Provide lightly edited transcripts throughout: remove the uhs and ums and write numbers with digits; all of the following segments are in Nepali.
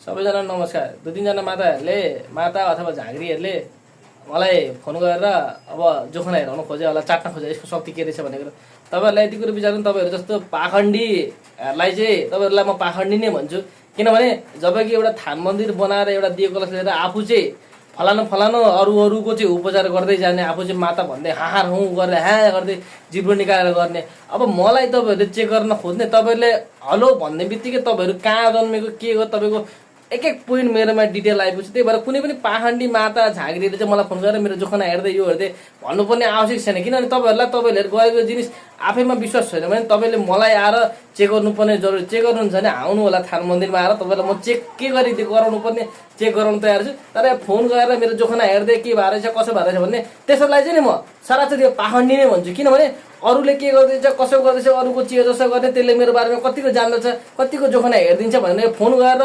सबैजना नमस्कार। दुई तिनजना माता अथवा झाँक्रीहरूले मलाई फोन गरेर अब जोखना हेराउन खोजे होला, चाट्न खोजे यसको शक्ति के रहेछ भन्ने कुरो। तपाईँहरूलाई यति कुरो विचार तपाईँहरू जस्तो पाखण्डीहरूलाई चाहिँ तपाईँहरूलाई म पाखण्डी नै भन्छु। किनभने जब कि एउटा थान मन्दिर बनाएर एउटा दियो कलश लिएर आफू चाहिँ फलानु अरूको चाहिँ उपचार गर्दै जाने, आफू चाहिँ माता भन्दै हाहार हुँ गरेर हाँ गर्दै जिब्रो निकालेर गर्ने। अब मलाई तपाईँहरूले चेक गर्न खोज्ने, तपाईँहरूले हलो भन्ने बित्तिकै तपाईँहरू कहाँ जन्मेको के हो तपाईँको एक एक पोइन्ट मेरोमा डिटेल आइपुग्छ। त्यही भएर कुनै पनि पाखण्डी माता झाँक्रीले चाहिँ मलाई फोन गरेर मेरो जोखना हेर्दै यो हेर्दै भन्नुपर्ने आवश्यक छैन। किनभने तपाईँहरूले गरेको जिनिस आफैमा विश्वास छैन भने तपाईँले मलाई आएर चेक गर्नुपर्ने जरुरी। चेक गर्नुहुन्छ भने आउनु होला थान मन्दिरमा आएर, तपाईँलाई म चेक के गरिदिए गराउनु पर्ने चेक गराउनु तयार छु। तर फोन गरेर मेरो जोखना हेर्दै के भएर छ कसो भएर छ भन्ने त्यसलाई चाहिँ नि म सरासरी पाखण्डी नै भन्छु। किनभने अरूले के गर्दैछ कसो गर्दैछ अरूको चियो जसो गर्ने त्यसले मेरो बारेमा कतिको जान्दछ कतिको जोखना हेरिदिन्छ भनेर फोन गरेर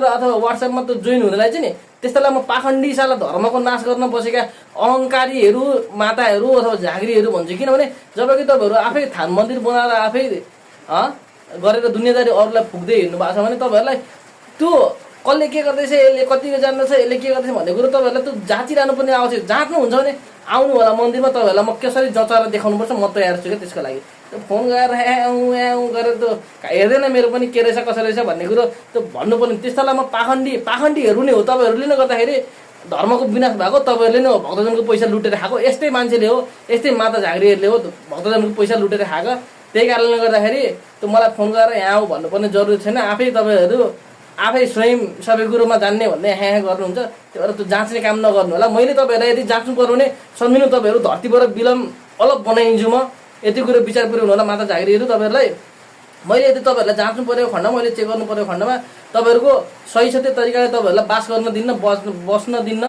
अथवा वाट्सएपमा त जोइन हुनेलाई चाहिँ नि त्यस्तोलाई म पाखण्डी साला धर्मको नाश गर्न बसेका अहङ्कारीहरू माताहरू अथवा झाँक्रीहरू भन्छु। किनभने जबकि तपाईँहरू आफै थान मन्दिर बनाएर आफै गरेर दुनियाँदारी अरूलाई फुक्दै हिँड्नु भएको छ भने तपाईँहरूलाई त्यो कसले के गर्दैछ यसले कतिको जान्दछ यसले के गर्दैछ भन्ने कुरो तपाईँहरूलाई त्यो जाँचिरहनु पर्ने आवश्यक। जाँच्नुहुन्छ भने आउनु होला मन्दिरमा, तपाईँहरूलाई म कसरी जचाएर देखाउनुपर्छ म तयार छु क्या त्यसको लागि। त्यो फोन गरेर एँ गरेर त्यो हेर्दैन मेरो पनि के रहेछ कसो रहेछ भन्ने कुरो त्यो भन्नुपर्ने। त्यस्तोलाई म पाखण्डीहरू नै हो। तपाईँहरूले नै गर्दाखेरि धर्मको विनाश भएको तपाईँहरूले नै हो। भक्तजनको पैसा लुटेर खाएको यस्तै मान्छेले हो, यस्तै माता झाँक्रीहरूले हो भक्तजनको पैसा लुटेर खाएको। त्यही कारणले गर्दाखेरि त्यो मलाई फोन गरेर यहाँ आऊ भन्नुपर्ने जरुरी छैन। आफै स्वयं सबै कुरोमा जान्ने भन्ने हाँ गर्नुहुन्छ। त्यो भएर त्यो जाँच्ने काम नगर्नु होला। मैले तपाईँहरूलाई यदि जाँच्नु पर्यो भने सम्झिनु तपाईँहरू धरतीबाट बिलम अलग बनाइदिन्छु म। यति कुरो विचार पुर्याउनु होला माता झाँक्रीहरू। तपाईँहरूलाई मैले यदि तपाईँहरूलाई जाँच्नु परेको खण्डमा मैले चेक गर्नु परेको खण्डमा तपाईँहरूको सही छ त्यो तरिकाले तपाईँहरूलाई बास गर्न दिन्न, बस्न दिन्न।